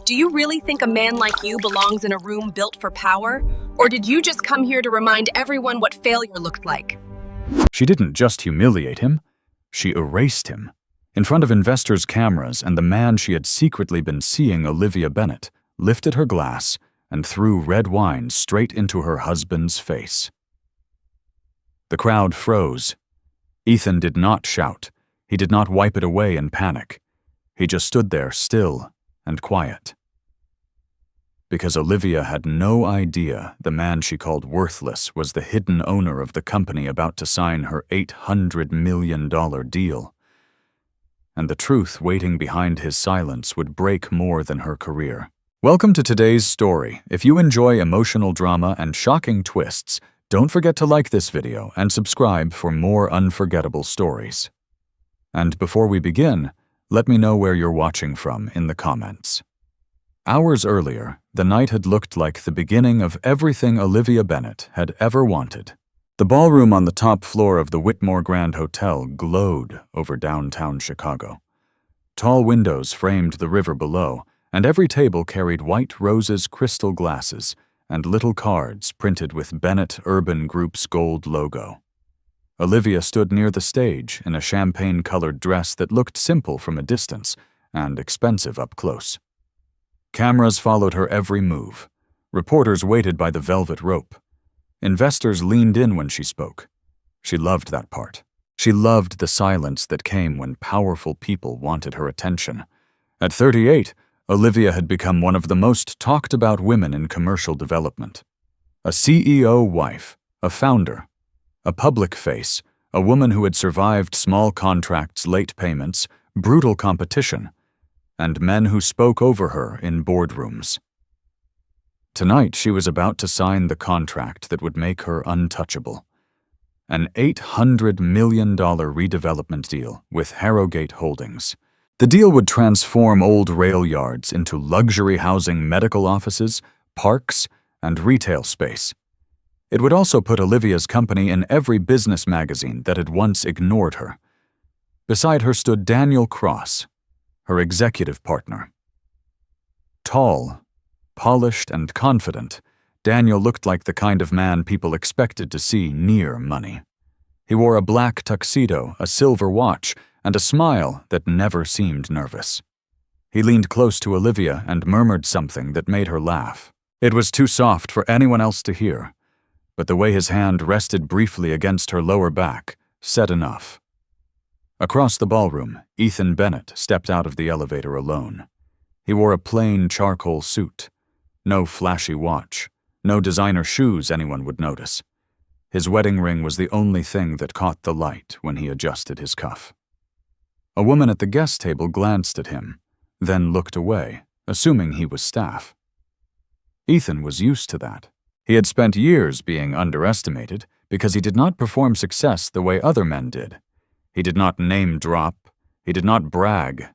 Do you really think a man like you belongs in a room built for power? Or did you just come here to remind everyone what failure looked like? She didn't just humiliate him, she erased him. In front of investors' cameras and the man she had secretly been seeing, Olivia Bennett lifted her glass and threw red wine straight into her husband's face. The crowd froze. Ethan did not shout. He did not wipe it away in panic. He just stood there still and quiet. Because Olivia had no idea the man she called worthless was the hidden owner of the company about to sign her $800 million deal. And the truth waiting behind his silence would break more than her career. Welcome to today's story. If you enjoy emotional drama and shocking twists, don't forget to like this video and subscribe for more unforgettable stories. And before we begin, let me know where you're watching from in the comments. Hours earlier, the night had looked like the beginning of everything Olivia Bennett had ever wanted. The ballroom on the top floor of the Whitmore Grand Hotel glowed over downtown Chicago. Tall windows framed the river below, and every table carried white roses crystal glasses and little cards printed with Bennett Urban Group's gold logo. Olivia stood near the stage in a champagne-colored dress that looked simple from a distance and expensive up close. Cameras followed her every move. Reporters waited by the velvet rope. Investors leaned in when she spoke. She loved that part. She loved the silence that came when powerful people wanted her attention. At 38, Olivia had become one of the most talked-about women in commercial development. A CEO wife, a founder, a public face, a woman who had survived small contracts, late payments, brutal competition, and men who spoke over her in boardrooms. Tonight, she was about to sign the contract that would make her untouchable. An $800 million redevelopment deal with Harrogate Holdings. The deal would transform old rail yards into luxury housing, medical offices, parks, and retail space. It would also put Olivia's company in every business magazine that had once ignored her. Beside her stood Daniel Cross, her executive partner. Tall, polished, and confident, Daniel looked like the kind of man people expected to see near money. He wore a black tuxedo, a silver watch, and a smile that never seemed nervous. He leaned close to Olivia and murmured something that made her laugh. It was too soft for anyone else to hear, but the way his hand rested briefly against her lower back said enough. Across the ballroom, Ethan Bennett stepped out of the elevator alone. He wore a plain charcoal suit. No flashy watch, no designer shoes anyone would notice. His wedding ring was the only thing that caught the light when he adjusted his cuff. A woman at the guest table glanced at him, then looked away, assuming he was staff. Ethan was used to that. He had spent years being underestimated because he did not perform success the way other men did. He did not name drop. He did not brag.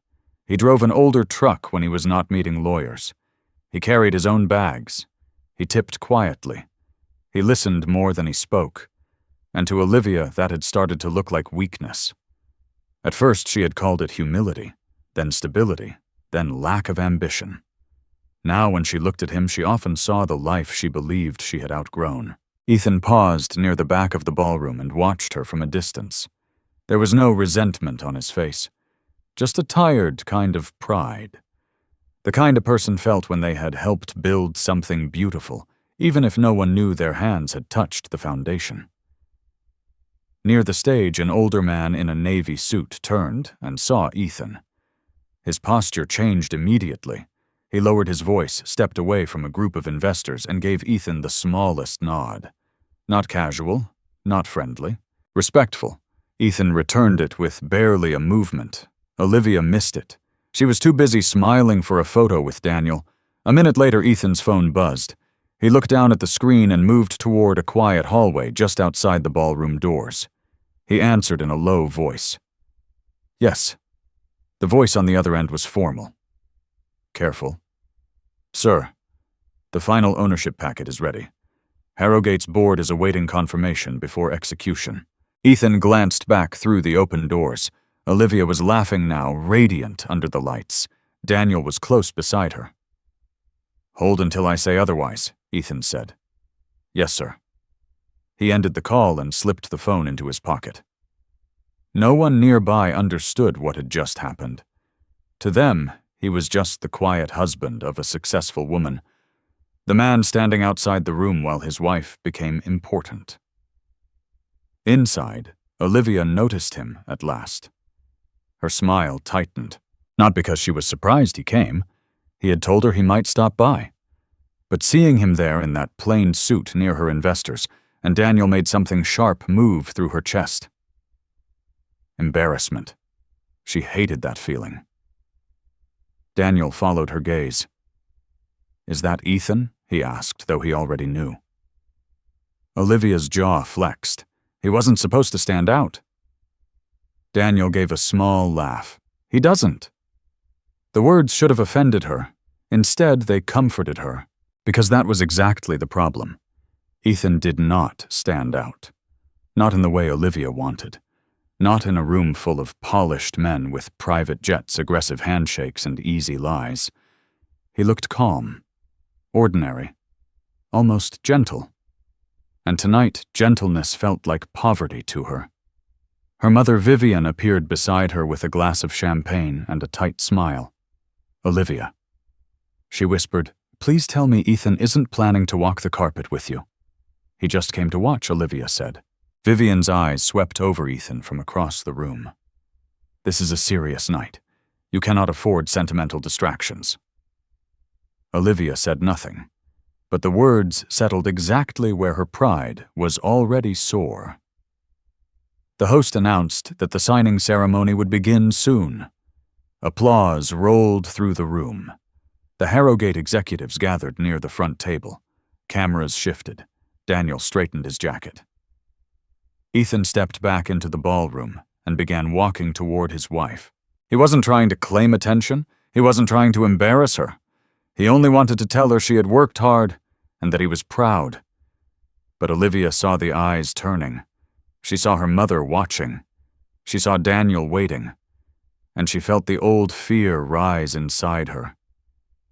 He drove an older truck when he was not meeting lawyers. He carried his own bags. He tipped quietly. He listened more than he spoke. And to Olivia, that had started to look like weakness. At first, she had called it humility, then stability, then lack of ambition. Now, when she looked at him, she often saw the life she believed she had outgrown. Ethan paused near the back of the ballroom and watched her from a distance. There was no resentment on his face, just a tired kind of pride. The kind a person felt when they had helped build something beautiful, even if no one knew their hands had touched the foundation. Near the stage, an older man in a navy suit turned and saw Ethan. His posture changed immediately. He lowered his voice, stepped away from a group of investors, and gave Ethan the smallest nod. Not casual, not friendly, respectful. Ethan returned it with barely a movement. Olivia missed it. She was too busy smiling for a photo with Daniel. A minute later, Ethan's phone buzzed. He looked down at the screen and moved toward a quiet hallway just outside the ballroom doors. He answered in a low voice. Yes. The voice on the other end was formal. Careful. Sir, the final ownership packet is ready. Harrogate's board is awaiting confirmation before execution. Ethan glanced back through the open doors. Olivia was laughing now, radiant under the lights. Daniel was close beside her. Hold until I say otherwise, Ethan said. Yes, sir. He ended the call and slipped the phone into his pocket. No one nearby understood what had just happened. To them, he was just the quiet husband of a successful woman, the man standing outside the room while his wife became important. Inside, Olivia noticed him at last. Her smile tightened, not because she was surprised he came. He had told her he might stop by. But seeing him there in that plain suit near her investors, and Daniel made something sharp move through her chest. Embarrassment. She hated that feeling. Daniel followed her gaze. Is that Ethan? He asked, though he already knew. Olivia's jaw flexed. He wasn't supposed to stand out. Daniel gave a small laugh. He doesn't. The words should have offended her. Instead, they comforted her, because that was exactly the problem. Ethan did not stand out. Not in the way Olivia wanted. Not in a room full of polished men with private jets, aggressive handshakes, and easy lies. He looked calm, ordinary, almost gentle. And tonight, gentleness felt like poverty to her. Her mother Vivian appeared beside her with a glass of champagne and a tight smile. Olivia. She whispered, Please tell me Ethan isn't planning to walk the carpet with you. He just came to watch, Olivia said. Vivian's eyes swept over Ethan from across the room. This is a serious night. You cannot afford sentimental distractions. Olivia said nothing, but the words settled exactly where her pride was already sore. The host announced that the signing ceremony would begin soon. Applause rolled through the room. The Harrogate executives gathered near the front table. Cameras shifted. Daniel straightened his jacket. Ethan stepped back into the ballroom and began walking toward his wife. He wasn't trying to claim attention. He wasn't trying to embarrass her. He only wanted to tell her she had worked hard and that he was proud. But Olivia saw the eyes turning. She saw her mother watching. She saw Daniel waiting. And she felt the old fear rise inside her.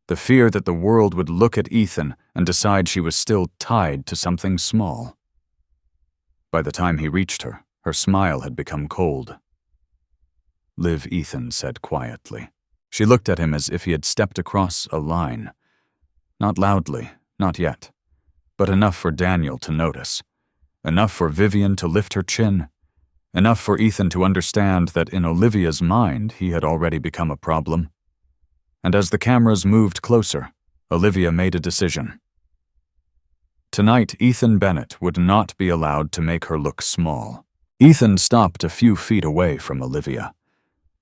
The fear that the world would look at Ethan and decide she was still tied to something small. By the time he reached her, her smile had become cold. Liv, Ethan said quietly. She looked at him as if he had stepped across a line. Not loudly, not yet, but enough for Daniel to notice. Enough for Vivian to lift her chin. Enough for Ethan to understand that in Olivia's mind he had already become a problem. And as the cameras moved closer, Olivia made a decision. Tonight, Ethan Bennett would not be allowed to make her look small. Ethan stopped a few feet away from Olivia.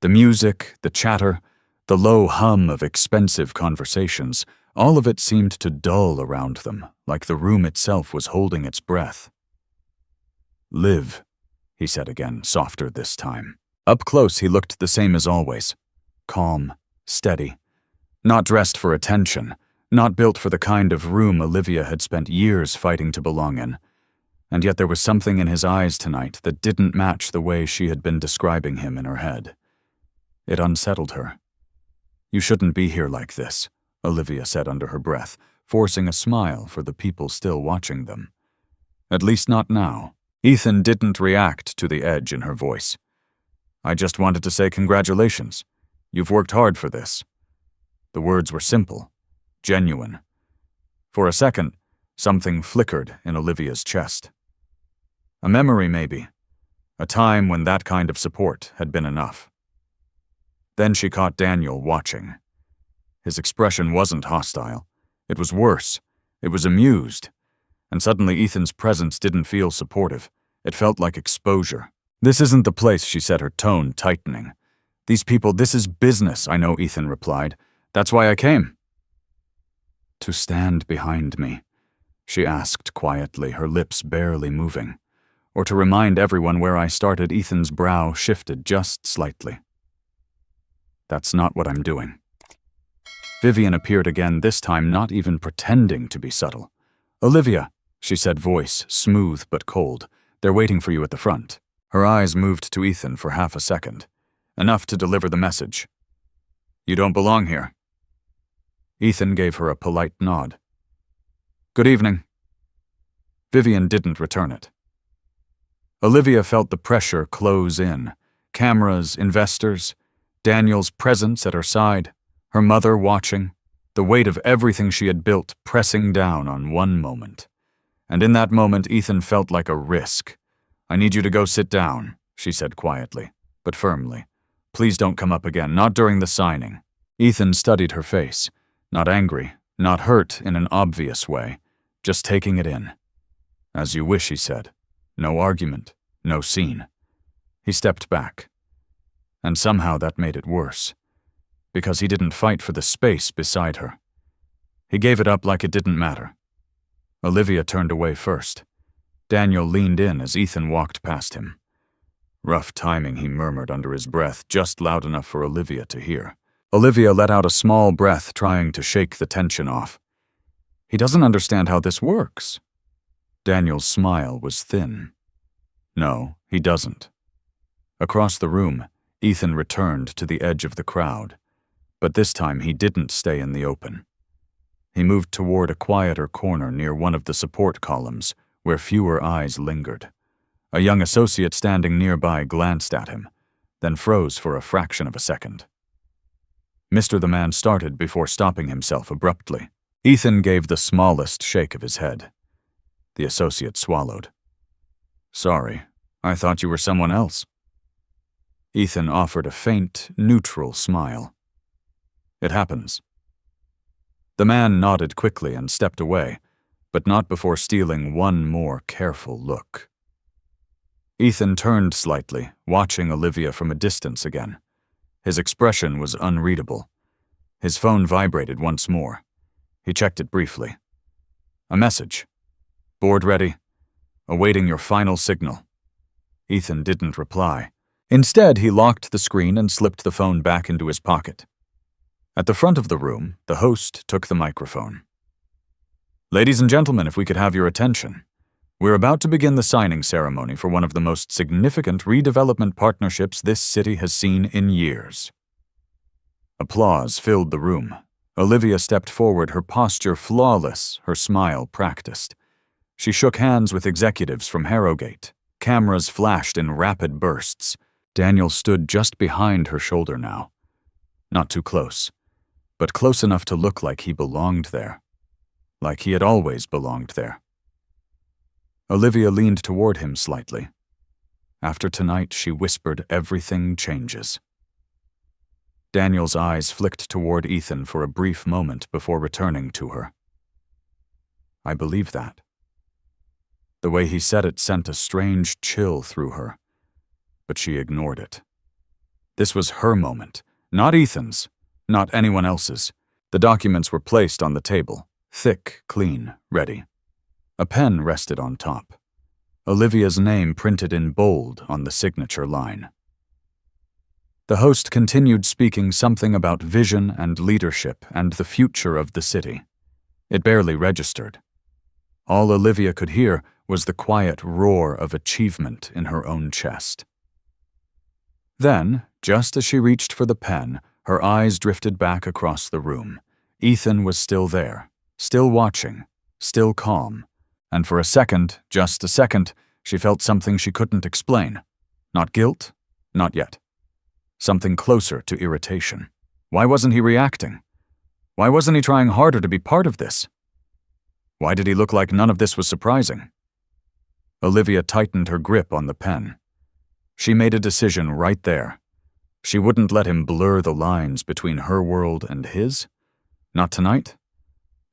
The music, the chatter, the low hum of expensive conversations, all of it seemed to dull around them, like the room itself was holding its breath. Liv, he said again, softer this time. Up close, he looked the same as always. Calm, steady. Not dressed for attention. Not built for the kind of room Olivia had spent years fighting to belong in. And yet there was something in his eyes tonight that didn't match the way she had been describing him in her head. It unsettled her. You shouldn't be here like this, Olivia said under her breath, forcing a smile for the people still watching them. At least not now. Ethan didn't react to the edge in her voice. I just wanted to say congratulations. You've worked hard for this. The words were simple. Genuine. For a second, something flickered in Olivia's chest. A memory, maybe. A time when that kind of support had been enough. Then she caught Daniel watching. His expression wasn't hostile. It was worse. It was amused. And suddenly Ethan's presence didn't feel supportive. It felt like exposure. This isn't the place, she said, her tone tightening. These people, this is business, I know, Ethan replied. That's why I came. To stand behind me, she asked quietly, her lips barely moving. Or to remind everyone where I started, Ethan's brow shifted just slightly. That's not what I'm doing. Vivian appeared again, this time not even pretending to be subtle. Olivia, she said, voice smooth but cold. They're waiting for you at the front. Her eyes moved to Ethan for half a second, enough to deliver the message. You don't belong here. Ethan gave her a polite nod. "Good evening." Vivian didn't return it. Olivia felt the pressure close in. Cameras, investors, Daniel's presence at her side, her mother watching, the weight of everything she had built pressing down on one moment. And in that moment, Ethan felt like a risk. "I need you to go sit down," she said quietly, but firmly. "Please don't come up again, not during the signing." Ethan studied her face, not angry, not hurt in an obvious way, just taking it in. "As you wish," he said. No argument, no scene. He stepped back. And somehow that made it worse, because he didn't fight for the space beside her. He gave it up like it didn't matter. Olivia turned away first. Daniel leaned in as Ethan walked past him. "Rough timing," he murmured under his breath, just loud enough for Olivia to hear. Olivia let out a small breath, trying to shake the tension off. "He doesn't understand how this works." Daniel's smile was thin. "No, he doesn't." Across the room, Ethan returned to the edge of the crowd, but this time he didn't stay in the open. He moved toward a quieter corner near one of the support columns, where fewer eyes lingered. A young associate standing nearby glanced at him, then froze for a fraction of a second. The man started before stopping himself abruptly. Ethan gave the smallest shake of his head. The associate swallowed. "Sorry, I thought you were someone else." Ethan offered a faint, neutral smile. "It happens." The man nodded quickly and stepped away, but not before stealing one more careful look. Ethan turned slightly, watching Olivia from a distance again. His expression was unreadable. His phone vibrated once more. He checked it briefly. A message. "Board ready. Awaiting your final signal." Ethan didn't reply. Instead, he locked the screen and slipped the phone back into his pocket. At the front of the room, the host took the microphone. "Ladies and gentlemen, if we could have your attention. We're about to begin the signing ceremony for one of the most significant redevelopment partnerships this city has seen in years." Applause filled the room. Olivia stepped forward, her posture flawless, her smile practiced. She shook hands with executives from Harrogate. Cameras flashed in rapid bursts. Daniel stood just behind her shoulder now. Not too close, but close enough to look like he belonged there. Like he had always belonged there. Olivia leaned toward him slightly. After tonight, she whispered, everything changes. Daniel's eyes flicked toward Ethan for a brief moment before returning to her. "I believe that." The way he said it sent a strange chill through her, but she ignored it. This was her moment, not Ethan's, not anyone else's. The documents were placed on the table, thick, clean, ready. A pen rested on top. Olivia's name printed in bold on the signature line. The host continued speaking something about vision and leadership and the future of the city. It barely registered. All Olivia could hear was the quiet roar of achievement in her own chest. Then, just as she reached for the pen, her eyes drifted back across the room. Ethan was still there, still watching, still calm. And for a second, just a second, she felt something she couldn't explain. Not guilt, not yet. Something closer to irritation. Why wasn't he reacting? Why wasn't he trying harder to be part of this? Why did he look like none of this was surprising? Olivia tightened her grip on the pen. She made a decision right there. She wouldn't let him blur the lines between her world and his. Not tonight.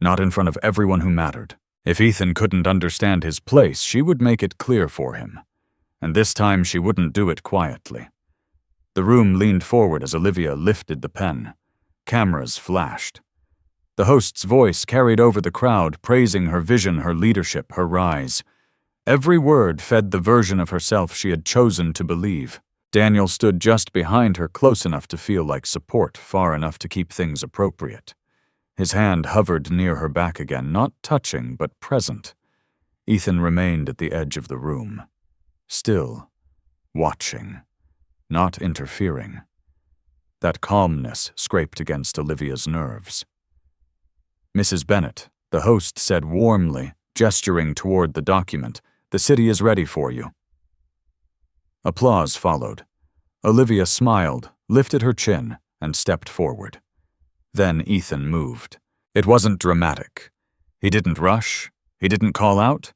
Not in front of everyone who mattered. If Ethan couldn't understand his place, she would make it clear for him. And this time she wouldn't do it quietly. The room leaned forward as Olivia lifted the pen. Cameras flashed. The host's voice carried over the crowd, praising her vision, her leadership, her rise. Every word fed the version of herself she had chosen to believe. Daniel stood just behind her, close enough to feel like support, far enough to keep things appropriate. His hand hovered near her back again, not touching, but present. Ethan remained at the edge of the room. Still, watching, not interfering. That calmness scraped against Olivia's nerves. Mrs. Bennet, the host said warmly, gesturing toward the document. The city is ready for you. Applause followed. Olivia smiled, lifted her chin, and stepped forward. Then Ethan moved. It wasn't dramatic. He didn't rush. He didn't call out.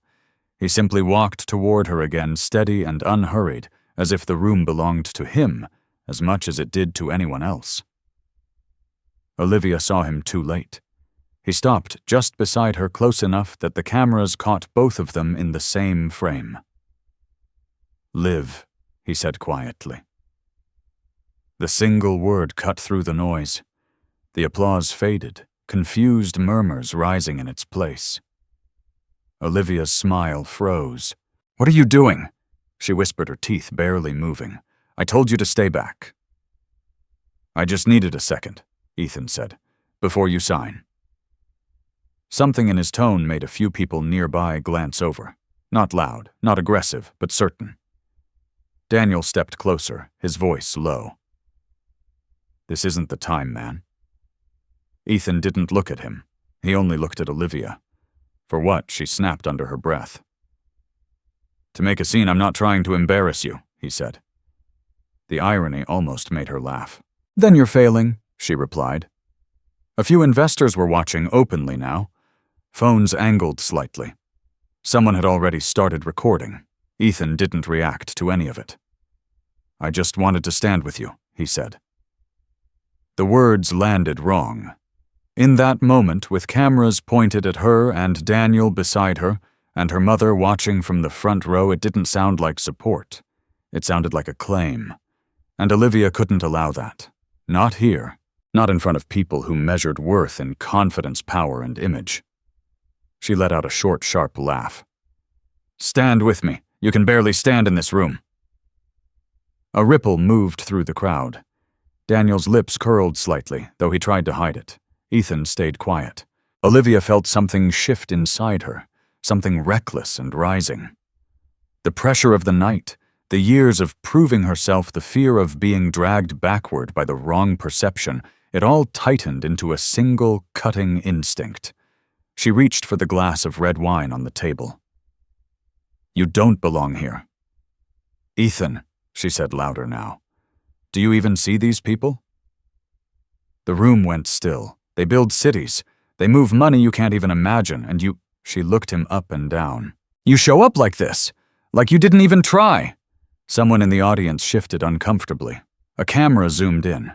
He simply walked toward her again, steady and unhurried, as if the room belonged to him as much as it did to anyone else. Olivia saw him too late. He stopped just beside her, close enough that the cameras caught both of them in the same frame. "Live," he said quietly. The single word cut through the noise. The applause faded, confused murmurs rising in its place. Olivia's smile froze. "What are you doing?" She whispered, her teeth barely moving. "I told you to stay back." "I just needed a second," Ethan said, "before you sign." Something in his tone made a few people nearby glance over. Not loud, not aggressive, but certain. Daniel stepped closer, his voice low. "This isn't the time, man." Ethan didn't look at him. He only looked at Olivia. For what, she snapped under her breath. "To make a scene, I'm not trying to embarrass you," he said. The irony almost made her laugh. "Then you're failing," she replied. A few investors were watching openly now. Phones angled slightly. Someone had already started recording. Ethan didn't react to any of it. "I just wanted to stand with you," he said. The words landed wrong. In that moment, with cameras pointed at her and Daniel beside her, and her mother watching from the front row, it didn't sound like support. It sounded like a claim. And Olivia couldn't allow that. Not here. Not in front of people who measured worth in confidence, power, and image. She let out a short, sharp laugh. "Stand with me. You can barely stand in this room." A ripple moved through the crowd. Daniel's lips curled slightly, though he tried to hide it. Ethan stayed quiet. Olivia felt something shift inside her, something reckless and rising. The pressure of the night, the years of proving herself, the fear of being dragged backward by the wrong perception, it all tightened into a single, cutting instinct. She reached for the glass of red wine on the table. "You don't belong here." "Ethan," she said louder now. "Do you even see these people?" The room went still. "They build cities. They move money you can't even imagine, and you—" She looked him up and down. "You show up like this, like you didn't even try." Someone in the audience shifted uncomfortably. A camera zoomed in.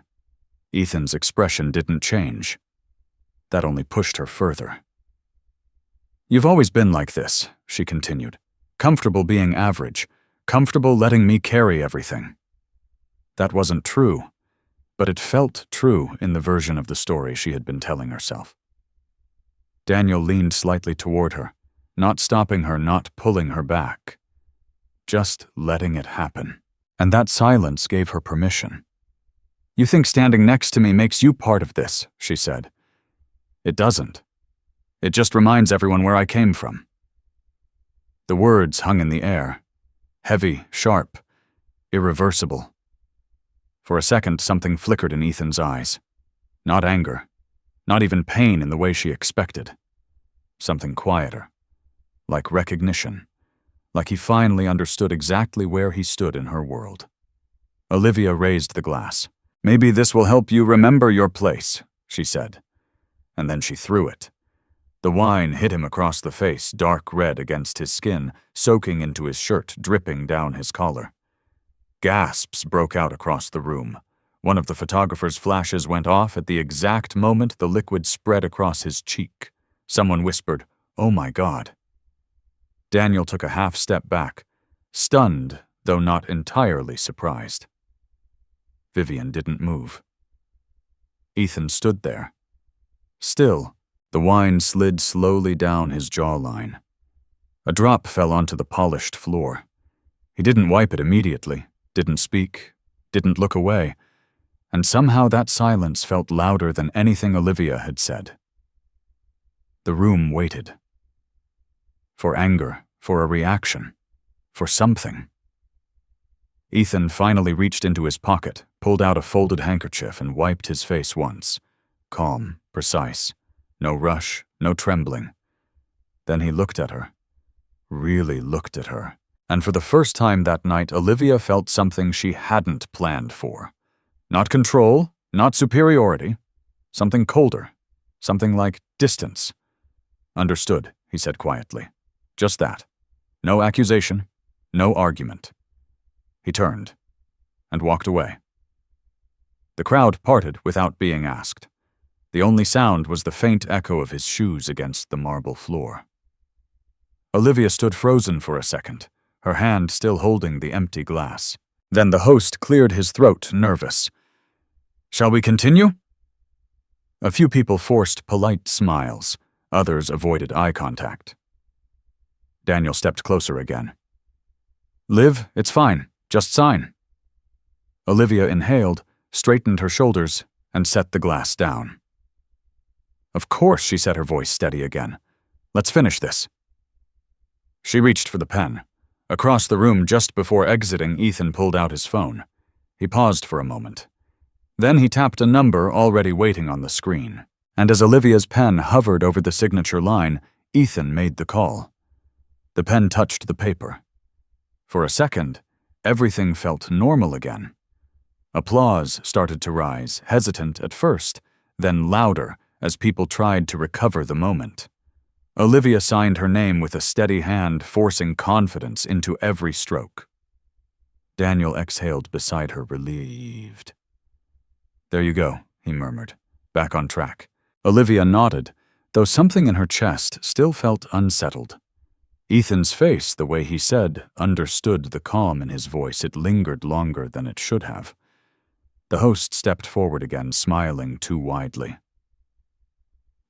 Ethan's expression didn't change. That only pushed her further. "You've always been like this," she continued. "Comfortable being average. Comfortable letting me carry everything." That wasn't true, but it felt true in the version of the story she had been telling herself. Daniel leaned slightly toward her, not stopping her, not pulling her back. Just letting it happen. And that silence gave her permission. "You think standing next to me makes you part of this," she said. "It doesn't. It just reminds everyone where I came from." The words hung in the air. Heavy, sharp, irreversible. For a second, something flickered in Ethan's eyes. Not anger. Not even pain in the way she expected. Something quieter. Like recognition. Like he finally understood exactly where he stood in her world. Olivia raised the glass. "Maybe this will help you remember your place," she said. And then she threw it. The wine hit him across the face, dark red against his skin, soaking into his shirt, dripping down his collar. Gasps broke out across the room. One of the photographer's flashes went off at the exact moment the liquid spread across his cheek. Someone whispered, "Oh my God." Daniel took a half step back, stunned, though not entirely surprised. Vivian didn't move. Ethan stood there. Still, the wine slid slowly down his jawline. A drop fell onto the polished floor. He didn't wipe it immediately, didn't speak, didn't look away, and somehow that silence felt louder than anything Olivia had said. The room waited. For anger, for a reaction, for something. Ethan finally reached into his pocket, pulled out a folded handkerchief, and wiped his face once. Calm, precise. No rush, no trembling. Then he looked at her. Really looked at her. And for the first time that night, Olivia felt something she hadn't planned for. Not control, not superiority. Something colder. Something like distance. Understood, he said quietly. Just that. No accusation, no argument. He turned and walked away. The crowd parted without being asked. The only sound was the faint echo of his shoes against the marble floor. Olivia stood frozen for a second, her hand still holding the empty glass. Then the host cleared his throat, nervous. "Shall we continue?" A few people forced polite smiles. Others avoided eye contact. Daniel stepped closer again. "Liv, it's fine. Just sign." Olivia inhaled, straightened her shoulders, and set the glass down. "Of course," she said, her voice steady again. "Let's finish this." She reached for the pen. Across the room just before exiting, Ethan pulled out his phone. He paused for a moment. Then he tapped a number already waiting on the screen. And as Olivia's pen hovered over the signature line, Ethan made the call. The pen touched the paper. For a second, everything felt normal again. Applause started to rise, hesitant at first, then louder as people tried to recover the moment. Olivia signed her name with a steady hand, forcing confidence into every stroke. Daniel exhaled beside her, relieved. "There you go," he murmured, back on track. Olivia nodded, though something in her chest still felt unsettled. Ethan's face, the way he said, understood the calm in his voice. It lingered longer than it should have. The host stepped forward again, smiling too widely.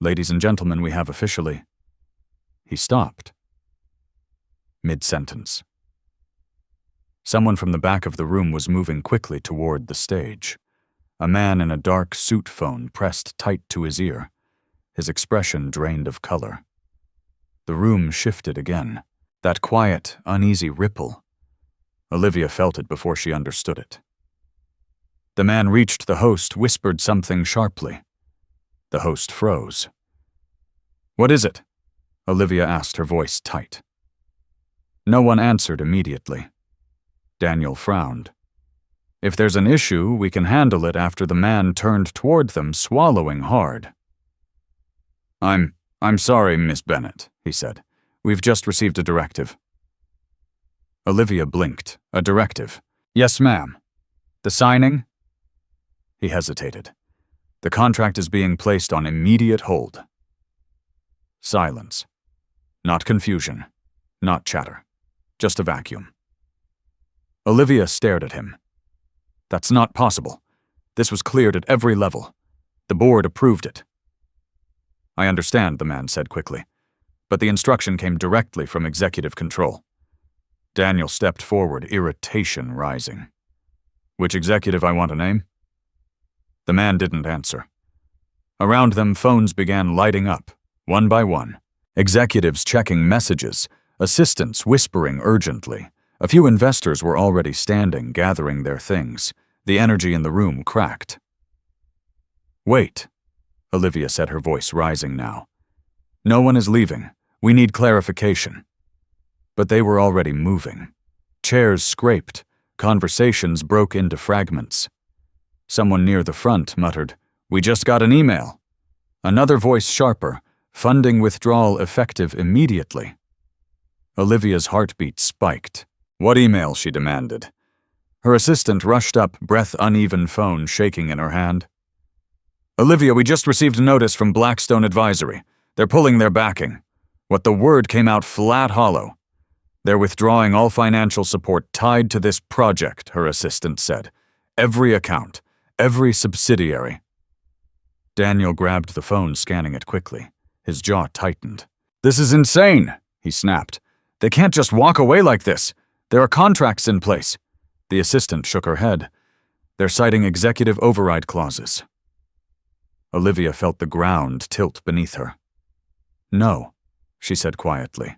"Ladies and gentlemen, we have officially..." He stopped. Mid-sentence. Someone from the back of the room was moving quickly toward the stage. A man in a dark suit phone pressed tight to his ear, his expression drained of color. The room shifted again, that quiet, uneasy ripple. Olivia felt it before she understood it. The man reached the host, whispered something sharply. The host froze. "What is it?" Olivia asked, her voice tight. No one answered immediately. Daniel frowned. "If there's an issue, we can handle it," after the man turned toward them, swallowing hard. I'm sorry, Miss Bennett," he said. "We've just received a directive." Olivia blinked. A directive. "Yes, ma'am. The signing?" He hesitated. "The contract is being placed on immediate hold." Silence. Not confusion. Not chatter. Just a vacuum. Olivia stared at him. "That's not possible. This was cleared at every level. The board approved it." "I understand," the man said quickly, "but the instruction came directly from executive control." Daniel stepped forward, irritation rising. "Which executive I want to name?" The man didn't answer. Around them, phones began lighting up, one by one. Executives checking messages, assistants whispering urgently. A few investors were already standing, gathering their things. The energy in the room cracked. "Wait," Olivia said, her voice rising now. "No one is leaving. We need clarification." But they were already moving. Chairs scraped. Conversations broke into fragments. Someone near the front muttered, "We just got an email." Another voice sharper, "Funding withdrawal effective immediately." Olivia's heartbeat spiked. "What email?" she demanded. Her assistant rushed up, breath uneven, phone shaking in her hand. "Olivia, we just received a notice from Blackstone Advisory. They're pulling their backing." What the word came out flat hollow. "They're withdrawing all financial support tied to this project," her assistant said. "Every account, every subsidiary." Daniel grabbed the phone, scanning it quickly. His jaw tightened. "This is insane," he snapped. "They can't just walk away like this. There are contracts in place." The assistant shook her head. "They're citing executive override clauses." Olivia felt the ground tilt beneath her. "No," she said quietly.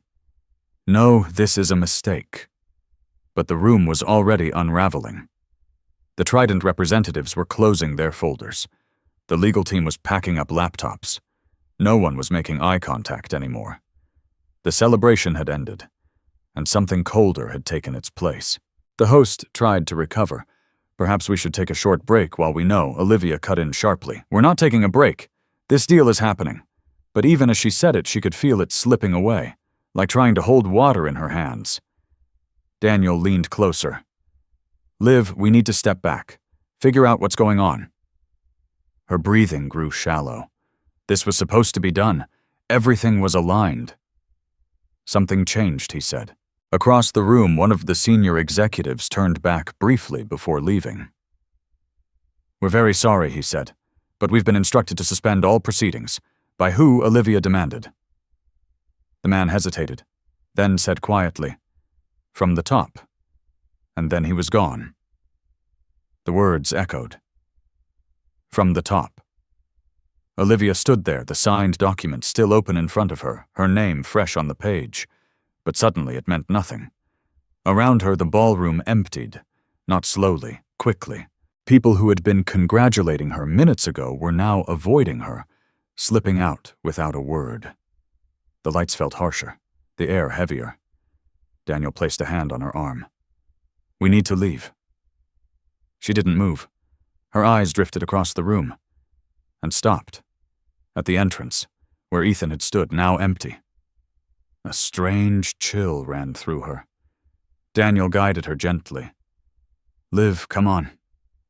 "No, this is a mistake." But the room was already unraveling. The Trident representatives were closing their folders. The legal team was packing up laptops. No one was making eye contact anymore. The celebration had ended, and something colder had taken its place. The host tried to recover. "Perhaps we should take a short break while we know," Olivia cut in sharply. "We're not taking a break. This deal is happening." But even as she said it, she could feel it slipping away, like trying to hold water in her hands. Daniel leaned closer. "Liv, we need to step back. Figure out what's going on." Her breathing grew shallow. This was supposed to be done. Everything was aligned. "Something changed," he said. Across the room, one of the senior executives turned back briefly before leaving. "We're very sorry," he said, "but we've been instructed to suspend all proceedings." "By who?" Olivia demanded. The man hesitated, then said quietly, "From the top." And then he was gone. The words echoed. From the top. Olivia stood there, the signed document still open in front of her, her name fresh on the page. But suddenly it meant nothing. Around her, the ballroom emptied, not slowly, quickly. People who had been congratulating her minutes ago were now avoiding her, slipping out without a word. The lights felt harsher, the air heavier. Daniel placed a hand on her arm. "We need to leave." She didn't move. Her eyes drifted across the room, and stopped, at the entrance, where Ethan had stood, now empty. A strange chill ran through her. Daniel guided her gently. "Liv, come on."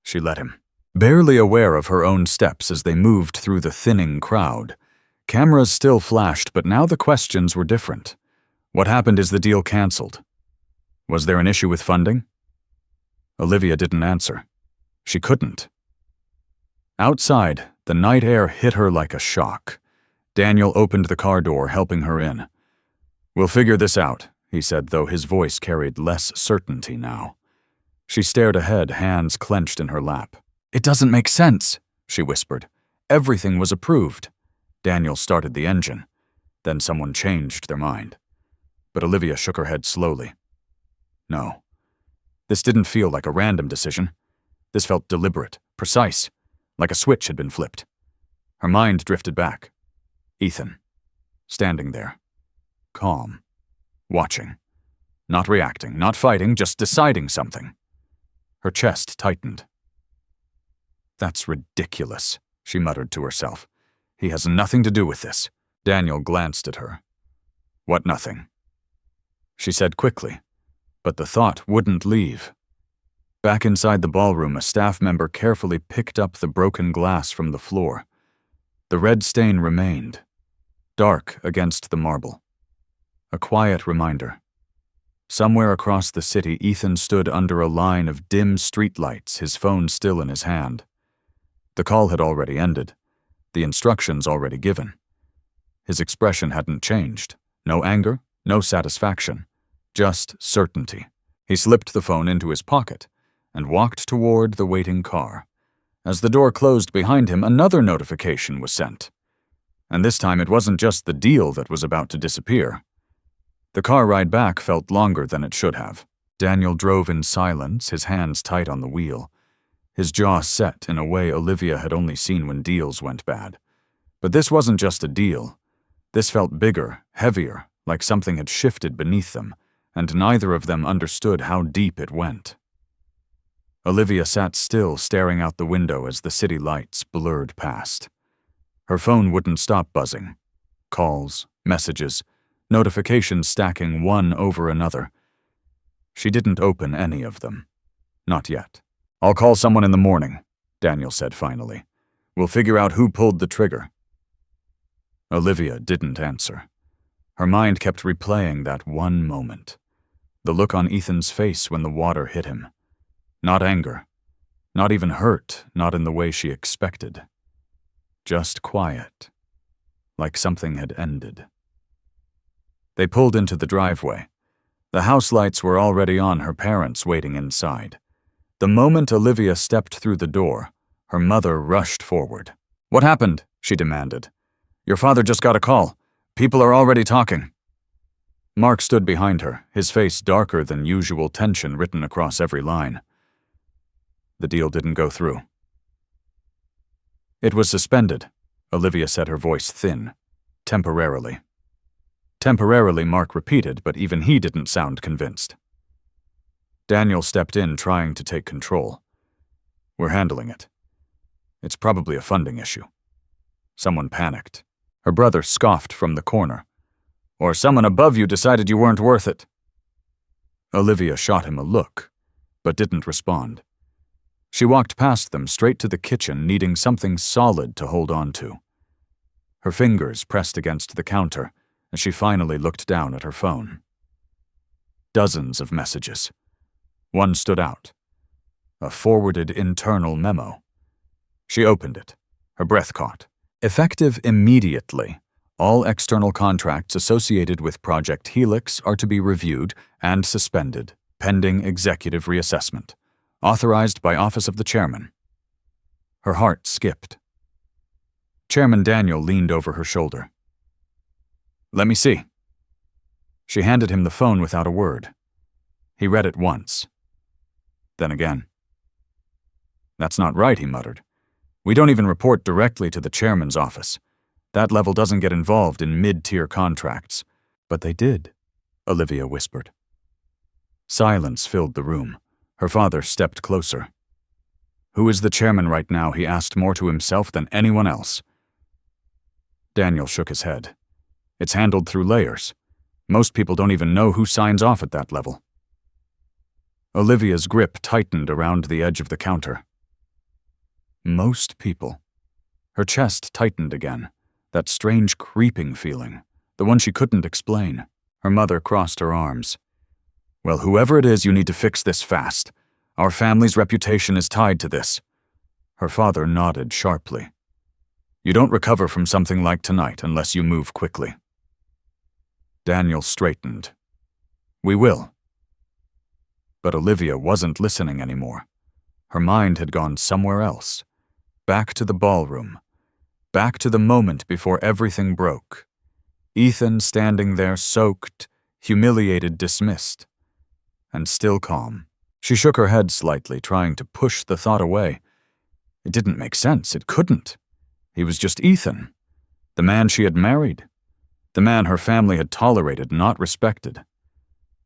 She let him. Barely aware of her own steps as they moved through the thinning crowd. Cameras still flashed, but now the questions were different. What happened? Is the deal canceled? Was there an issue with funding? Olivia didn't answer. She couldn't. Outside, the night air hit her like a shock. Daniel opened the car door, helping her in. "We'll figure this out," he said, though his voice carried less certainty now. She stared ahead, hands clenched in her lap. "It doesn't make sense," she whispered. "Everything was approved." Daniel started the engine. Then someone changed their mind. But Olivia shook her head slowly. No. This didn't feel like a random decision. This felt deliberate, precise, like a switch had been flipped. Her mind drifted back. Ethan, standing there, calm, watching, not reacting, not fighting, just deciding something. Her chest tightened. "That's ridiculous," she muttered to herself. "He has nothing to do with this." Daniel glanced at her. "What nothing?" She said quickly, but the thought wouldn't leave. Back inside the ballroom, a staff member carefully picked up the broken glass from the floor. The red stain remained, dark against the marble. A quiet reminder. Somewhere across the city, Ethan stood under a line of dim streetlights, his phone still in his hand. The call had already ended, the instructions already given. His expression hadn't changed. No anger, no satisfaction, just certainty. He slipped the phone into his pocket and walked toward the waiting car. As the door closed behind him, another notification was sent. And this time it wasn't just the deal that was about to disappear. The car ride back felt longer than it should have. Daniel drove in silence, his hands tight on the wheel, his jaw set in a way Olivia had only seen when deals went bad. But this wasn't just a deal. This felt bigger, heavier, like something had shifted beneath them, and neither of them understood how deep it went. Olivia sat still, staring out the window as the city lights blurred past. Her phone wouldn't stop buzzing. Calls, messages, notifications stacking one over another. She didn't open any of them. Not yet. "I'll call someone in the morning," Daniel said finally. "We'll figure out who pulled the trigger." Olivia didn't answer. Her mind kept replaying that one moment. The look on Ethan's face when the water hit him. Not anger. Not even hurt, not in the way she expected. Just quiet. Like something had ended. They pulled into the driveway. The house lights were already on, her parents waiting inside. The moment Olivia stepped through the door, her mother rushed forward. "What happened?" she demanded. "Your father just got a call. People are already talking." Mark stood behind her, his face darker than usual, tension written across every line. The deal didn't go through. It was suspended, Olivia said, her voice thin. Temporarily. Temporarily, Mark repeated, but even he didn't sound convinced. Daniel stepped in, trying to take control. We're handling it. It's probably a funding issue. Someone panicked. Her brother scoffed from the corner. Or someone above you decided you weren't worth it. Olivia shot him a look, but didn't respond. She walked past them straight to the kitchen, needing something solid to hold on to. Her fingers pressed against the counter as she finally looked down at her phone. Dozens of messages. One stood out. A forwarded internal memo. She opened it. Her breath caught. Effective immediately, all external contracts associated with Project Helix are to be reviewed and suspended, pending executive reassessment. Authorized by Office of the Chairman. Her heart skipped. Chairman Daniel leaned over her shoulder. Let me see. She handed him the phone without a word. He read it once. Then again. That's not right, he muttered. We don't even report directly to the chairman's office. That level doesn't get involved in mid-tier contracts. But they did, Olivia whispered. Silence filled the room. Her father stepped closer. Who is the chairman right now? He asked, more to himself than anyone else. Daniel shook his head. It's handled through layers. Most people don't even know who signs off at that level. Olivia's grip tightened around the edge of the counter. Most people. Her chest tightened again, that strange creeping feeling, the one she couldn't explain. Her mother crossed her arms. Well, whoever it is, you need to fix this fast. Our family's reputation is tied to this. Her father nodded sharply. You don't recover from something like tonight unless you move quickly. Daniel straightened. We will. But Olivia wasn't listening anymore. Her mind had gone somewhere else. Back to the ballroom. Back to the moment before everything broke. Ethan standing there soaked, humiliated, dismissed. And still calm. She shook her head slightly, trying to push the thought away. It didn't make sense. It couldn't. He was just Ethan. The man she had married. The man her family had tolerated, not respected.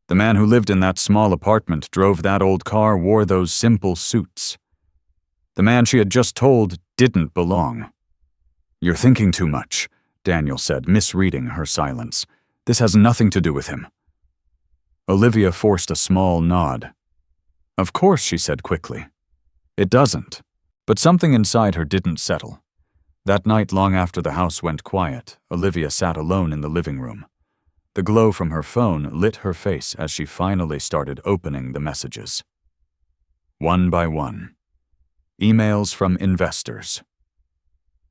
The man who lived in that small apartment, drove that old car, wore those simple suits. The man she had just told didn't belong. You're thinking too much, Daniel said, misreading her silence. This has nothing to do with him. Olivia forced a small nod. Of course, she said quickly. It doesn't. But something inside her didn't settle. That night, long after the house went quiet, Olivia sat alone in the living room. The glow from her phone lit her face as she finally started opening the messages. One by one. Emails from investors.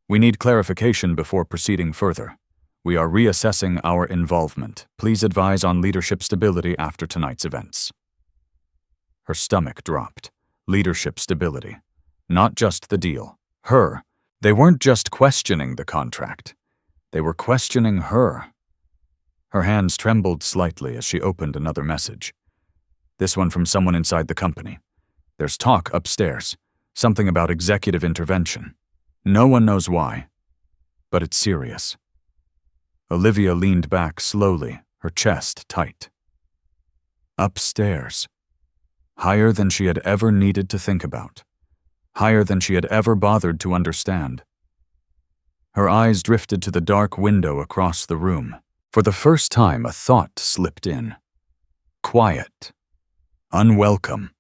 We need clarification before proceeding further. We are reassessing our involvement. Please advise on leadership stability after tonight's events. Her stomach dropped. Leadership stability. Not just the deal. Her. They weren't just questioning the contract. They were questioning her. Her hands trembled slightly as she opened another message. This one from someone inside the company. There's talk upstairs. Something about executive intervention. No one knows why. But it's serious. Olivia leaned back slowly, her chest tight. Upstairs. Higher than she had ever needed to think about. Higher than she had ever bothered to understand. Her eyes drifted to the dark window across the room. For the first time, a thought slipped in. Quiet. Unwelcome.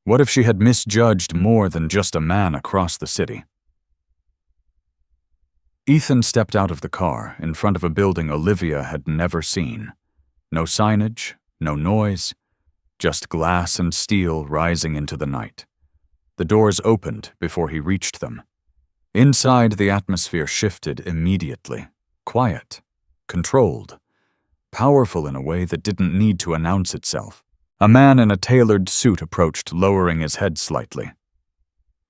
What if she had misjudged more than just a man across the city? Ethan stepped out of the car in front of a building Olivia had never seen. No signage, no noise, just glass and steel rising into the night. The doors opened before he reached them. Inside, the atmosphere shifted immediately. Quiet. Controlled. Powerful in a way that didn't need to announce itself. A man in a tailored suit approached, lowering his head slightly.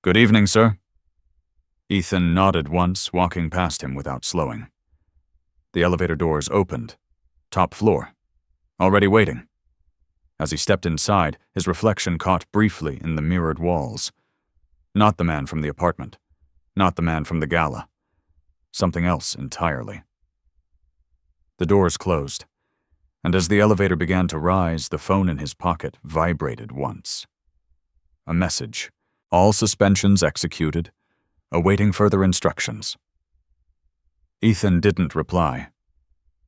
Good evening, sir. Ethan nodded once, walking past him without slowing. The elevator doors opened. Top floor. Already waiting. As he stepped inside, his reflection caught briefly in the mirrored walls. Not the man from the apartment. Not the man from the gala. something else entirely. The doors closed, and as the elevator began to rise, the phone in his pocket vibrated once. A message. All suspensions executed, awaiting further instructions. Ethan didn't reply.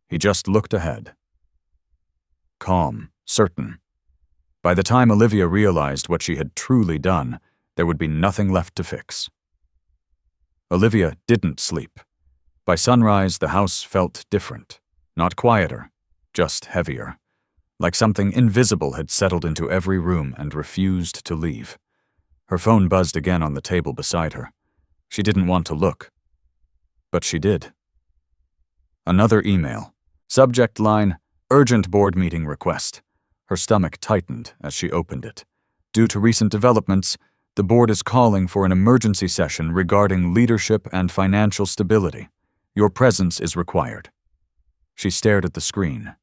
He just looked ahead. Calm, certain. By the time Olivia realized what she had truly done, there would be nothing left to fix. Olivia didn't sleep. By sunrise, the house felt different. Not quieter, just heavier. Like something invisible had settled into every room and refused to leave. Her phone buzzed again on the table beside her. She didn't want to look. But she did. Another email. Subject line, urgent board meeting request. Her stomach tightened as she opened it. Due to recent developments, the board is calling for an emergency session regarding leadership and financial stability. Your presence is required. She stared at the screen.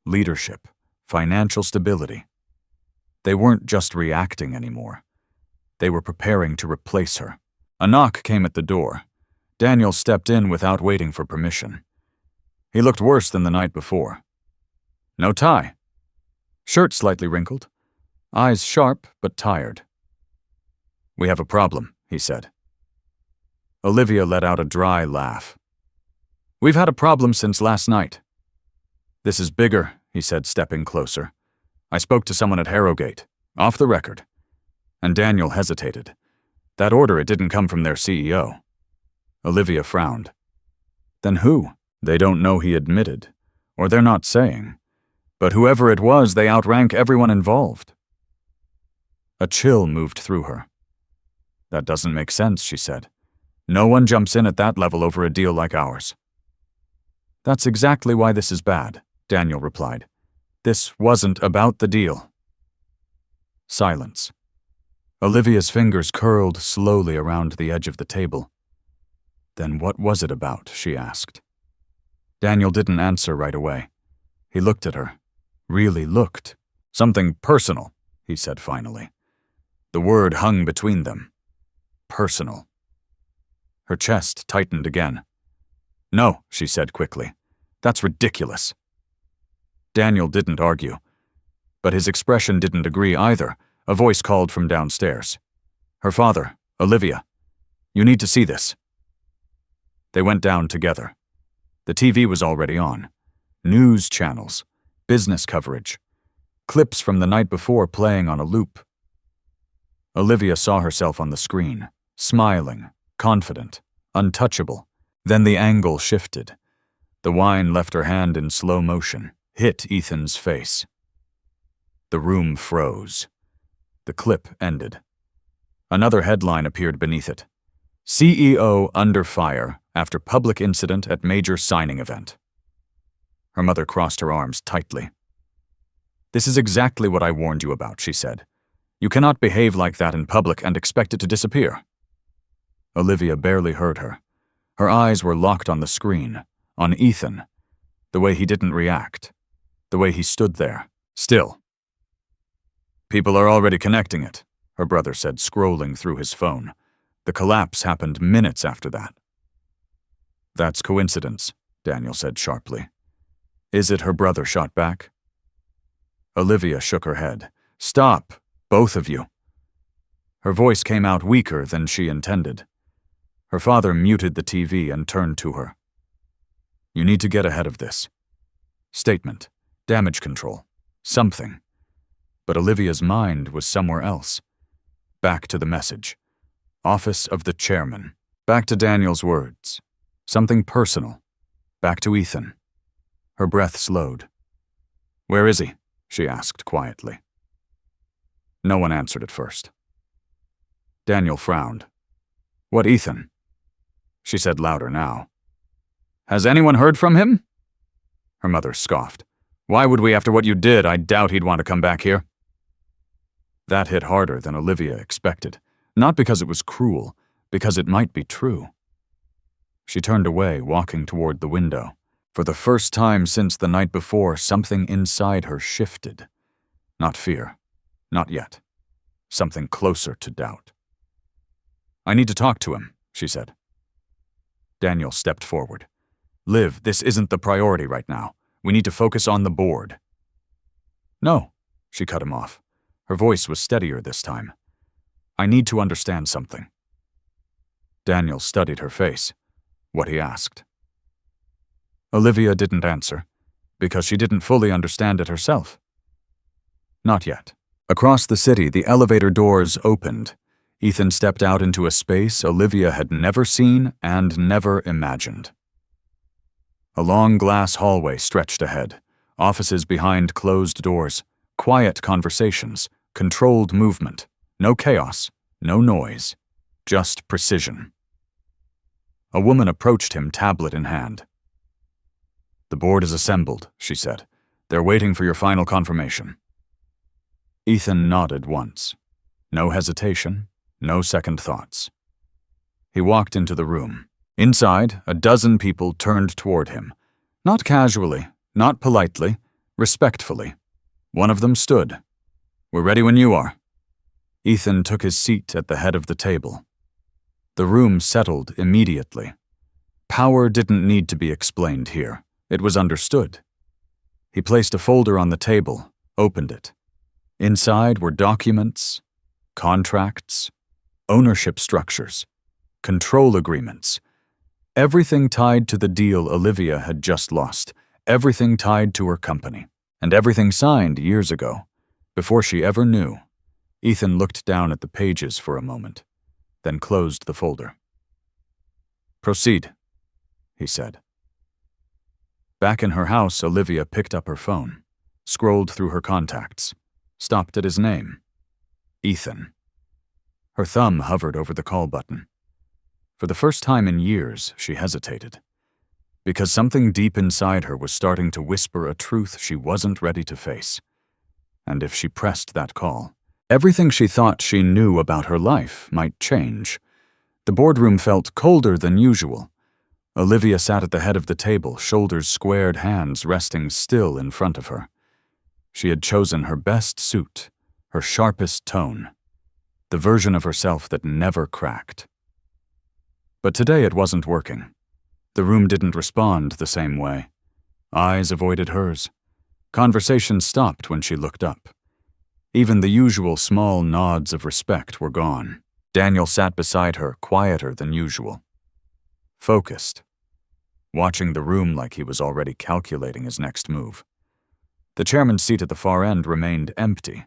Leadership, financial stability. They weren't just reacting anymore. They were preparing to replace her. A knock came at the door. Daniel stepped in without waiting for permission. He looked worse than the night before. No tie. Shirt slightly wrinkled. Eyes sharp but tired. We have a problem, he said. Olivia let out a dry laugh. We've had a problem since last night. This is bigger, he said, stepping closer. I spoke to someone at Harrogate, off the record. And Daniel hesitated. That order, it didn't come from their CEO. Olivia frowned. Then who? They don't know, he admitted. Or they're not saying. But whoever it was, they outrank everyone involved. A chill moved through her. That doesn't make sense, she said. No one jumps in at that level over a deal like ours. That's exactly why this is bad, Daniel replied. This wasn't about the deal. Silence. Olivia's fingers curled slowly around the edge of the table. Then what was it about, she asked. Daniel didn't answer right away. He looked at her. Really looked. Something personal, he said finally. The word hung between them. Personal. Her chest tightened again. No, she said quickly. That's ridiculous. Daniel didn't argue. But his expression didn't agree either. A voice called from downstairs. Her father, Olivia. You need to see this. They went down together. The TV was already on. News channels, business coverage, clips from the night before playing on a loop. Olivia saw herself on the screen, smiling, confident, untouchable. Then the angle shifted. The wine left her hand in slow motion, hit Ethan's face. The room froze. The clip ended. Another headline appeared beneath it. CEO under fire after public incident at major signing event. Her mother crossed her arms tightly. This is exactly what I warned you about, she said. You cannot behave like that in public and expect it to disappear. Olivia barely heard her. Her eyes were locked on the screen, on Ethan, the way he didn't react, the way he stood there, still. People are already connecting it, her brother said, scrolling through his phone. The collapse happened minutes after that. That's coincidence, Daniel said sharply. Is it her brother shot back? Olivia shook her head. Stop, both of you. Her voice came out weaker than she intended. Her father muted the TV and turned to her. You need to get ahead of this. Statement, damage control, something. But Olivia's mind was somewhere else. Back to the message. Office of the Chairman. Back to Daniel's words. Something personal. Back to Ethan. Her breath slowed. Where is he? She asked quietly. No one answered at first. Daniel frowned. What Ethan? She said louder now. Has anyone heard from him? Her mother scoffed. Why would we after what you did? I doubt he'd want to come back here. That hit harder than Olivia expected. Not because it was cruel, because it might be true. She turned away, walking toward the window. For the first time since the night before, something inside her shifted. Not fear. Not yet. Something closer to doubt. I need to talk to him, she said. Daniel stepped forward. Liv, this isn't the priority right now. We need to focus on the board. No, she cut him off. Her voice was steadier this time. I need to understand something. Daniel studied her face. What he asked. Olivia didn't answer, because she didn't fully understand it herself. Not yet. Across the city, the elevator doors opened. Ethan stepped out into a space Olivia had never seen and never imagined. A long glass hallway stretched ahead, offices behind closed doors, quiet conversations, controlled movement, no chaos, no noise, just precision. A woman approached him, tablet in hand. The board is assembled, she said. They're waiting for your final confirmation. Ethan nodded once. No hesitation, no second thoughts. He walked into the room. Inside, a dozen people turned toward him. Not casually, not politely, respectfully. One of them stood. We're ready when you are. Ethan took his seat at the head of the table. The room settled immediately. Power didn't need to be explained here. It was understood. He placed a folder on the table, opened it. Inside were documents, contracts, ownership structures, control agreements. Everything tied to the deal Olivia had just lost, everything tied to her company, and everything signed years ago, before she ever knew. Ethan looked down at the pages for a moment, then closed the folder. Proceed, he said. Back in her house, Olivia picked up her phone, scrolled through her contacts, stopped at his name. Ethan. Her thumb hovered over the call button. For the first time in years, she hesitated, because something deep inside her was starting to whisper a truth she wasn't ready to face. And if she pressed that call, everything she thought she knew about her life might change. The boardroom felt colder than usual. Olivia sat at the head of the table, shoulders squared, hands resting still in front of her. She had chosen her best suit, her sharpest tone, the version of herself that never cracked. But today it wasn't working. The room didn't respond the same way. Eyes avoided hers. Conversation stopped when she looked up. Even the usual small nods of respect were gone. Daniel sat beside her, quieter than usual. Focused, watching the room like he was already calculating his next move. The chairman's seat at the far end remained empty.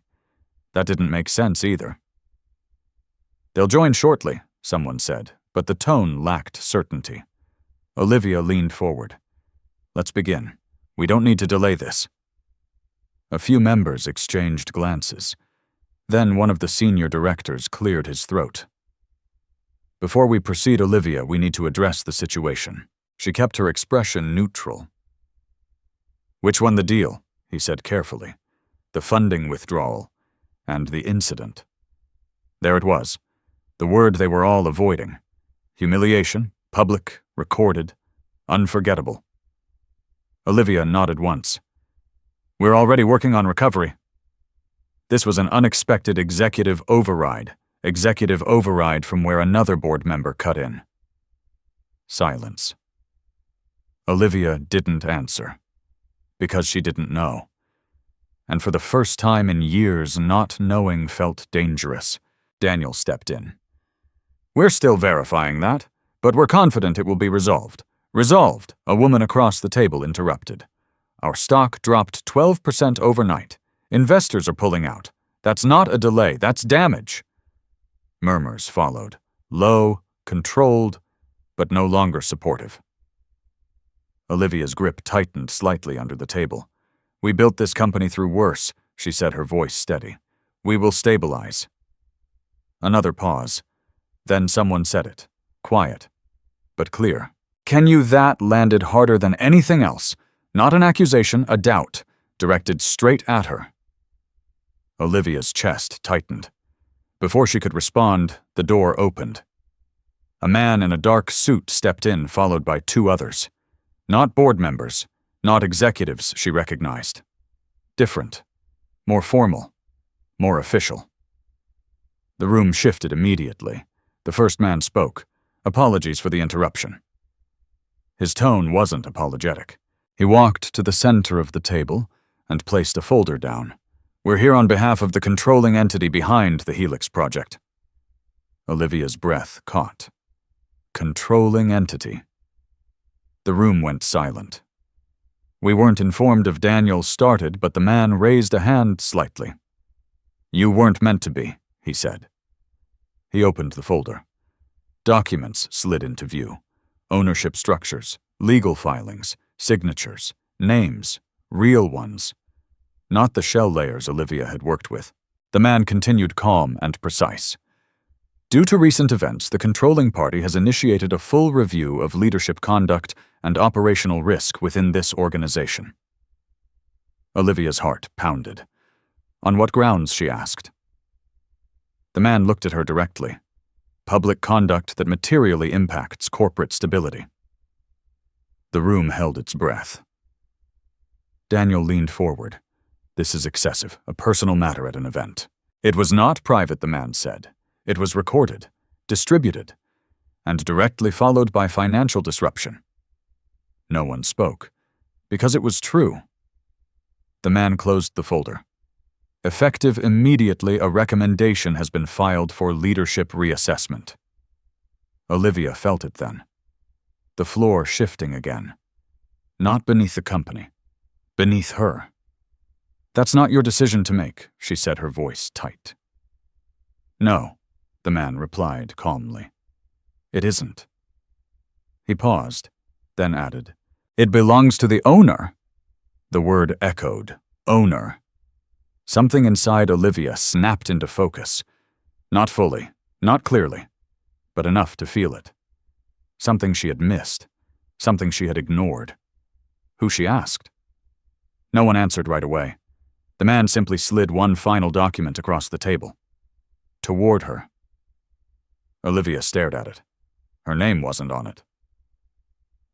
That didn't make sense either. They'll join shortly, someone said, but the tone lacked certainty. Olivia leaned forward. Let's begin. We don't need to delay this. A few members exchanged glances. Then one of the senior directors cleared his throat. Before we proceed, Olivia, we need to address the situation. She kept her expression neutral. Which one the deal? He said carefully. The funding withdrawal and the incident. There it was, the word they were all avoiding. Humiliation, public, recorded, unforgettable. Olivia nodded once. We're already working on recovery. This was an unexpected executive override from where another board member cut in. Silence. Olivia didn't answer, because she didn't know. And for the first time in years, not knowing felt dangerous. Daniel stepped in. We're still verifying that, but we're confident it will be resolved. Resolved, a woman across the table interrupted. Our stock dropped 12% overnight. Investors are pulling out. That's not a delay, that's damage. Murmurs followed, low, controlled, but no longer supportive. Olivia's grip tightened slightly under the table. We built this company through worse, she said, her voice steady. We will stabilize. Another pause. Then someone said it, quiet, but clear. Can you? That landed harder than anything else. Not an accusation, a doubt, directed straight at her. Olivia's chest tightened. Before she could respond, the door opened. A man in a dark suit stepped in, followed by two others. Not board members, not executives she recognized. Different, more formal, more official. The room shifted immediately. The first man spoke. Apologies for the interruption. His tone wasn't apologetic. He walked to the center of the table and placed a folder down. "We're here on behalf of the controlling entity behind the Helix project." Olivia's breath caught. Controlling entity. The room went silent. "We weren't informed if Daniel started, but the man raised a hand slightly. "You weren't meant to be," he said. He opened the folder. Documents slid into view. Ownership structures, legal filings, signatures, names, real ones. Not the shell layers Olivia had worked with. The man continued calm and precise. "Due to recent events, the controlling party has initiated a full review of leadership conduct and operational risk within this organization." Olivia's heart pounded. "On what grounds?" she asked. The man looked at her directly. "Public conduct that materially impacts corporate stability." The room held its breath. Daniel leaned forward. "This is excessive, a personal matter at an event." "It was not private," the man said. "It was recorded, distributed, and directly followed by financial disruption." No one spoke, because it was true. The man closed the folder. "Effective immediately, a recommendation has been filed for leadership reassessment." Olivia felt it then. The floor shifting again. Not beneath the company. Beneath her. "That's not your decision to make," she said, her voice tight. "No," the man replied calmly. "It isn't." He paused, then added, "It belongs to the owner." The word echoed. Owner. Something inside Olivia snapped into focus. Not fully, not clearly, but enough to feel it. Something she had missed, something she had ignored. Who, she asked? No one answered right away. The man simply slid one final document across the table. Toward her. Olivia stared at it. Her name wasn't on it.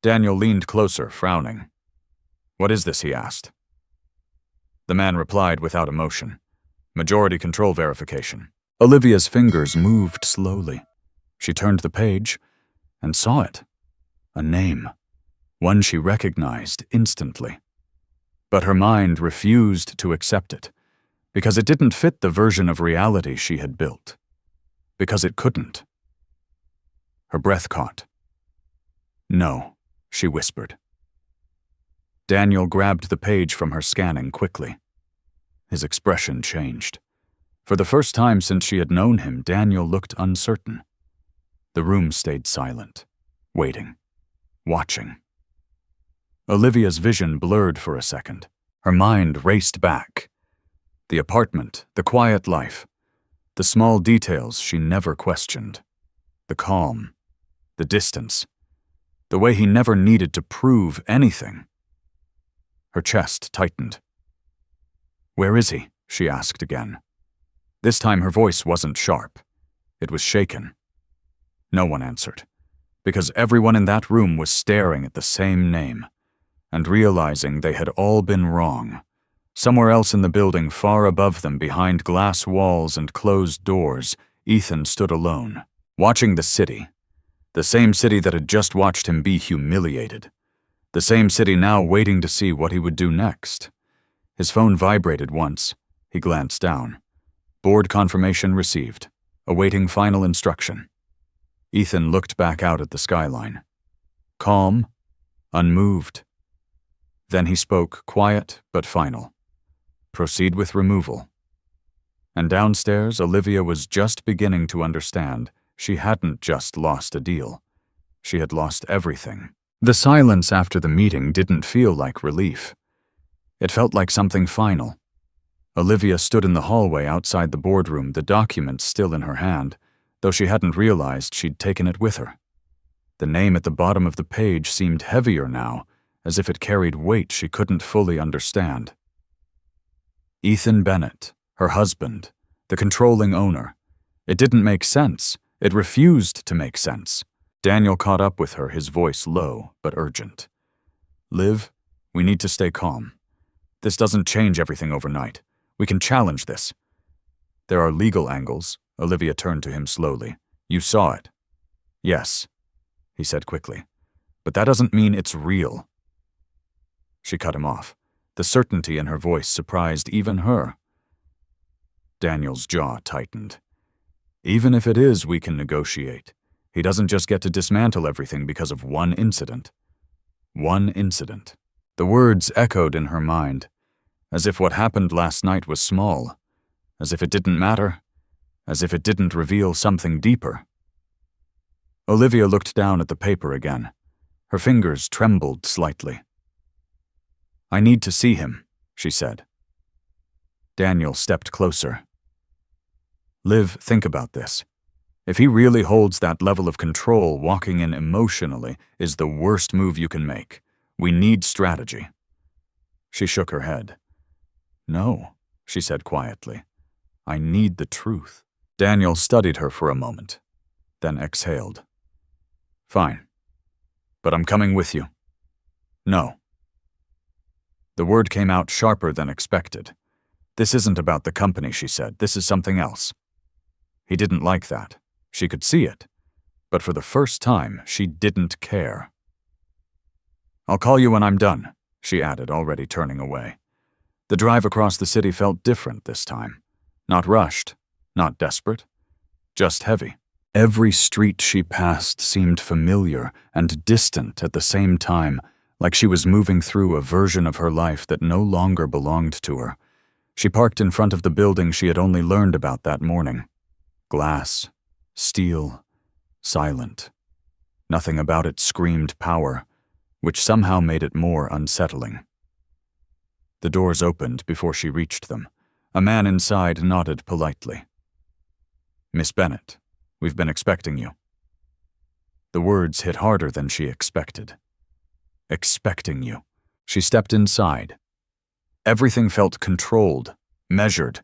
Daniel leaned closer, frowning. "What is this?" he asked. The man replied without emotion. "Majority control verification." Olivia's fingers moved slowly. She turned the page and saw it. A name. One she recognized instantly. But her mind refused to accept it, because it didn't fit the version of reality she had built. Because it couldn't. Her breath caught. "No," she whispered. Daniel grabbed the page from her, scanning quickly. His expression changed. For the first time since she had known him, Daniel looked uncertain. The room stayed silent, waiting, watching. Olivia's vision blurred for a second. Her mind raced back. The apartment, the quiet life, the small details she never questioned. The calm, the distance, the way he never needed to prove anything. Her chest tightened. "Where is he?" she asked again. This time her voice wasn't sharp. It was shaken. No one answered, because everyone in that room was staring at the same name, and realizing they had all been wrong. Somewhere else in the building, far above them, behind glass walls and closed doors, Ethan stood alone, watching the city. The same city that had just watched him be humiliated. The same city now waiting to see what he would do next. His phone vibrated once. He glanced down. Board confirmation received. Awaiting final instruction. Ethan looked back out at the skyline. Calm, unmoved. Then he spoke, quiet but final. "Proceed with removal." And downstairs, Olivia was just beginning to understand she hadn't just lost a deal. She had lost everything. The silence after the meeting didn't feel like relief. It felt like something final. Olivia stood in the hallway outside the boardroom, the document still in her hand, though she hadn't realized she'd taken it with her. The name at the bottom of the page seemed heavier now, as if it carried weight she couldn't fully understand. Ethan Bennett, her husband, the controlling owner. It didn't make sense. It refused to make sense. Daniel caught up with her, his voice low but urgent. "Liv, we need to stay calm. This doesn't change everything overnight. We can challenge this." "There are legal angles." Olivia turned to him slowly. "You saw it." "Yes," he said quickly. But that doesn't mean it's real. She cut him off. The certainty in her voice surprised even her. Daniel's jaw tightened. Even if it is, we can negotiate. He doesn't just get to dismantle everything because of one incident. One incident. The words echoed in her mind, as if what happened last night was small, as if it didn't matter, as if it didn't reveal something deeper. Olivia looked down at the paper again. Her fingers trembled slightly. "I need to see him," she said. Daniel stepped closer. "Liv, think about this. If he really holds that level of control, walking in emotionally is the worst move you can make. We need strategy." She shook her head. "No," she said quietly. "I need the truth." Daniel studied her for a moment, then exhaled. "Fine. But I'm coming with you." "No." The word came out sharper than expected. "This isn't about the company," she said. "This is something else." He didn't like that. She could see it. But for the first time, she didn't care. "I'll call you when I'm done," she added, already turning away. The drive across the city felt different this time. Not rushed, not desperate, just heavy. Every street she passed seemed familiar and distant at the same time, like she was moving through a version of her life that no longer belonged to her. She parked in front of the building she had only learned about that morning. Glass, steel, silent. Nothing about it screamed power, which somehow made it more unsettling. The doors opened before she reached them. A man inside nodded politely. "Miss Bennett, we've been expecting you." The words hit harder than she expected. Expecting you. She stepped inside. Everything felt controlled, measured.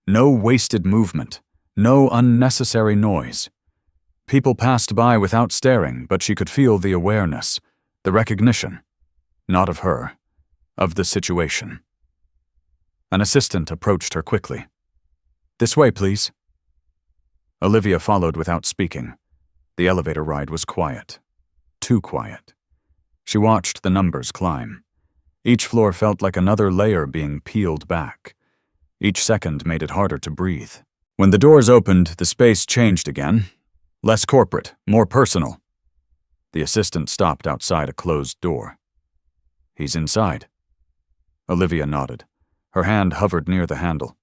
No wasted movement, no unnecessary noise. People passed by without staring, but she could feel the awareness, the recognition. Not of her, of the situation. An assistant approached her quickly. "This way, please." Olivia followed without speaking. The elevator ride was quiet. Too quiet. She watched the numbers climb. Each floor felt like another layer being peeled back. Each second made it harder to breathe. When the doors opened, the space changed again. Less corporate, more personal. The assistant stopped outside a closed door. "He's inside." Olivia nodded. Her hand hovered near the handle.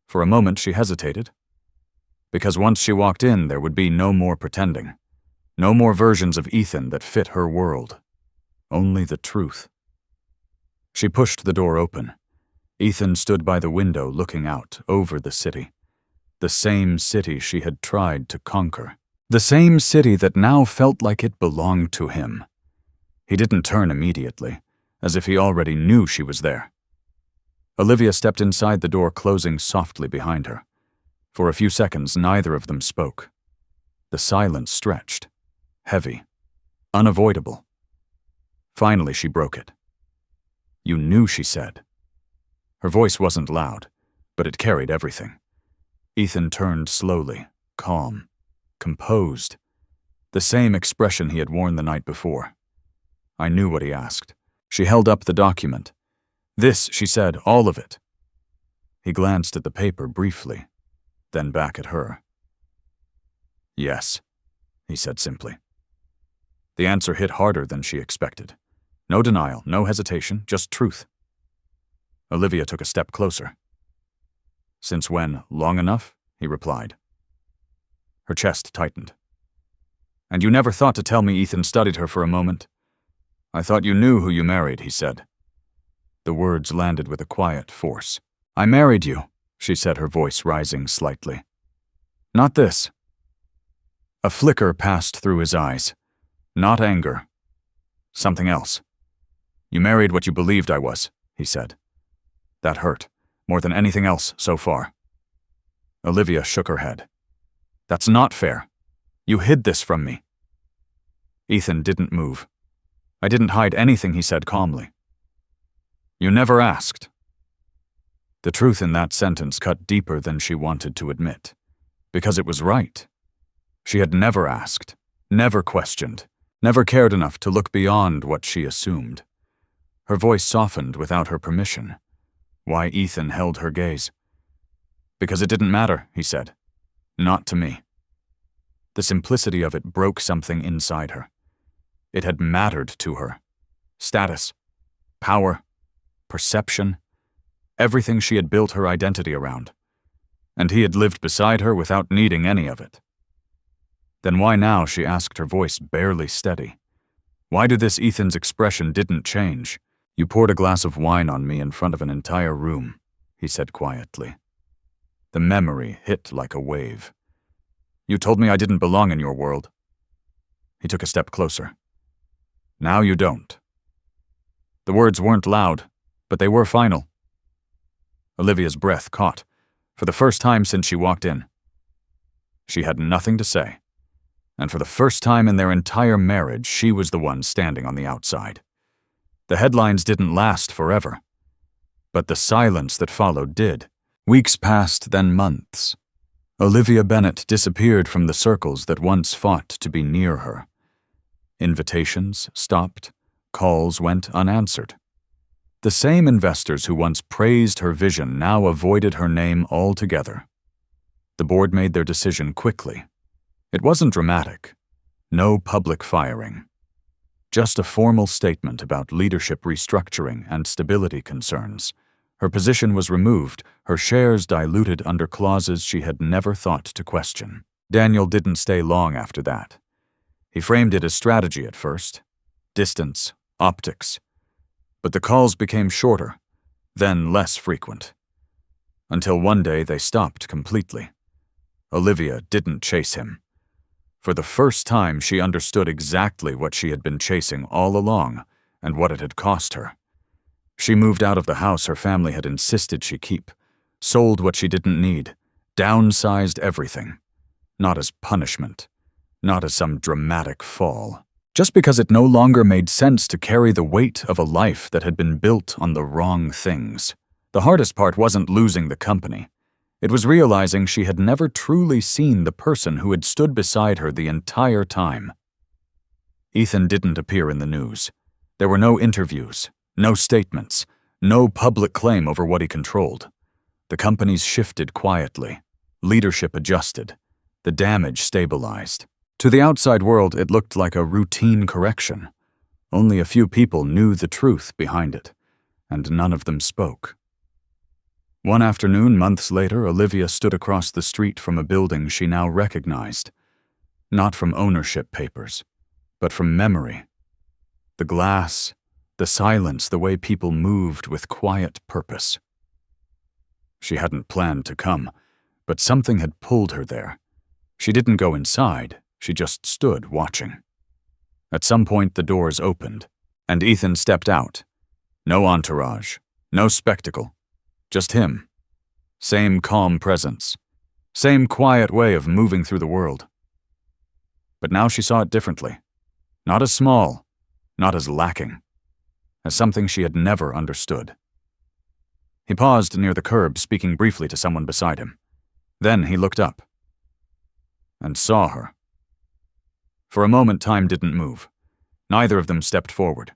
For a moment she hesitated. Because once she walked in, there would be no more pretending. No more versions of Ethan that fit her world. Only the truth. She pushed the door open. Ethan stood by the window looking out over the city. The same city she had tried to conquer. The same city that now felt like it belonged to him. He didn't turn immediately, as if he already knew she was there. Olivia stepped inside the door, closing softly behind her. For a few seconds, neither of them spoke. The silence stretched. Heavy. Unavoidable. Finally, she broke it. "You knew," she said. Her voice wasn't loud, but it carried everything. Ethan turned slowly, calm, composed. The same expression he had worn the night before. "I knew what he asked." She held up the document. "This," she said, "all of it." He glanced at the paper briefly, then back at her. "Yes," he said simply. The answer hit harder than she expected. No denial, no hesitation, just truth. Olivia took a step closer. "Since when? Long enough?" he replied. Her chest tightened. "And you never thought to tell me?" Ethan studied her for a moment. "I thought you knew who you married," he said. The words landed with a quiet force. "I married you," she said, her voice rising slightly. "Not this." A flicker passed through his eyes. Not anger. Something else. "You married what you believed I was," he said. That hurt, more than anything else so far. Olivia shook her head. "That's not fair. You hid this from me." Ethan didn't move. "I didn't hide anything," he said calmly. "You never asked." The truth in that sentence cut deeper than she wanted to admit, because it was right. She had never asked, never questioned, never cared enough to look beyond what she assumed. Her voice softened without her permission. Why Ethan held her gaze. "Because it didn't matter," he said. "Not to me." The simplicity of it broke something inside her. It had mattered to her. Status, power, perception, everything she had built her identity around. And he had lived beside her without needing any of it. Then why now, she asked, her voice barely steady. Why did this Ethan's expression didn't change? "You poured a glass of wine on me in front of an entire room," he said quietly. The memory hit like a wave. "You told me I didn't belong in your world." He took a step closer. "Now you don't." The words weren't loud, but they were final. Olivia's breath caught, for the first time since she walked in. She had nothing to say, and for the first time in their entire marriage, she was the one standing on the outside. The headlines didn't last forever, but the silence that followed did. Weeks passed, then months. Olivia Bennett disappeared from the circles that once fought to be near her. Invitations stopped, calls went unanswered. The same investors who once praised her vision now avoided her name altogether. The board made their decision quickly. It wasn't dramatic. No public firing. Just a formal statement about leadership restructuring and stability concerns. Her position was removed, her shares diluted under clauses she had never thought to question. Daniel didn't stay long after that. He framed it as strategy at first. Distance, optics. But the calls became shorter, then less frequent. Until one day they stopped completely. Olivia didn't chase him. For the first time, she understood exactly what she had been chasing all along and what it had cost her. She moved out of the house her family had insisted she keep, sold what she didn't need, downsized everything. Not as punishment, not as some dramatic fall. Just because it no longer made sense to carry the weight of a life that had been built on the wrong things. The hardest part wasn't losing the company. It was realizing she had never truly seen the person who had stood beside her the entire time. Ethan didn't appear in the news. There were no interviews, no statements, no public claim over what he controlled. The companies shifted quietly. Leadership adjusted. The damage stabilized. To the outside world, it looked like a routine correction. Only a few people knew the truth behind it, and none of them spoke. One afternoon, months later, Olivia stood across the street from a building she now recognized. Not from ownership papers, but from memory. The glass, the silence, the way people moved with quiet purpose. She hadn't planned to come, but something had pulled her there. She didn't go inside, she just stood watching. At some point, the doors opened, and Ethan stepped out. No entourage, no spectacle. Just him. Same calm presence. Same quiet way of moving through the world. But now she saw it differently. Not as small, not as lacking. As something she had never understood. He paused near the curb, speaking briefly to someone beside him. Then he looked up. And saw her. For a moment, time didn't move. Neither of them stepped forward.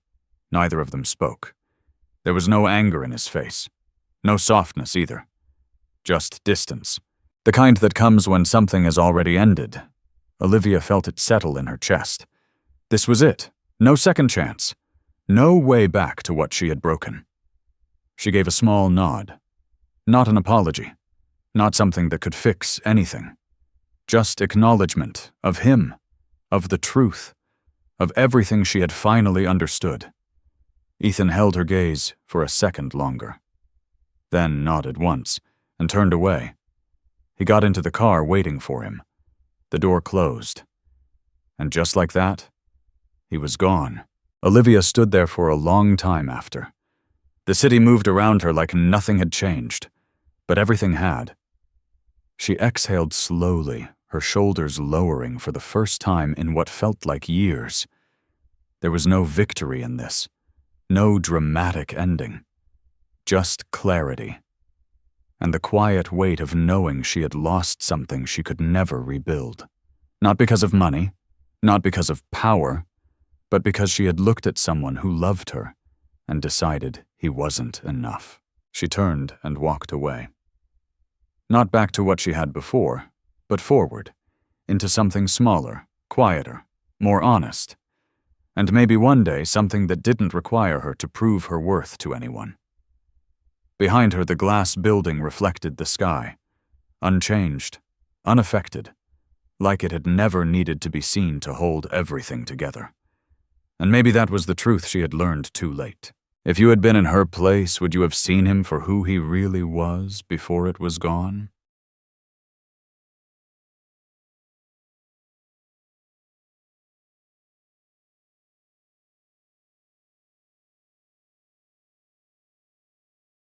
Neither of them spoke. There was no anger in his face. No softness either. Just distance. The kind that comes when something has already ended. Olivia felt it settle in her chest. This was it. No second chance. No way back to what she had broken. She gave a small nod. Not an apology. Not something that could fix anything. Just acknowledgement of him. Of the truth. Of everything she had finally understood. Ethan held her gaze for a second longer. Then nodded once, and turned away. He got into the car waiting for him. The door closed. And just like that, he was gone. Olivia stood there for a long time after. The city moved around her like nothing had changed, but everything had. She exhaled slowly, her shoulders lowering for the first time in what felt like years. There was no victory in this, no dramatic ending. Just clarity, and the quiet weight of knowing she had lost something she could never rebuild. Not because of money, not because of power, but because she had looked at someone who loved her and decided he wasn't enough. She turned and walked away. Not back to what she had before, but forward, into something smaller, quieter, more honest, and maybe one day something that didn't require her to prove her worth to anyone. Behind her, the glass building reflected the sky, unchanged, unaffected, like it had never needed to be seen to hold everything together. And maybe that was the truth she had learned too late. If you had been in her place, would you have seen him for who he really was before it was gone?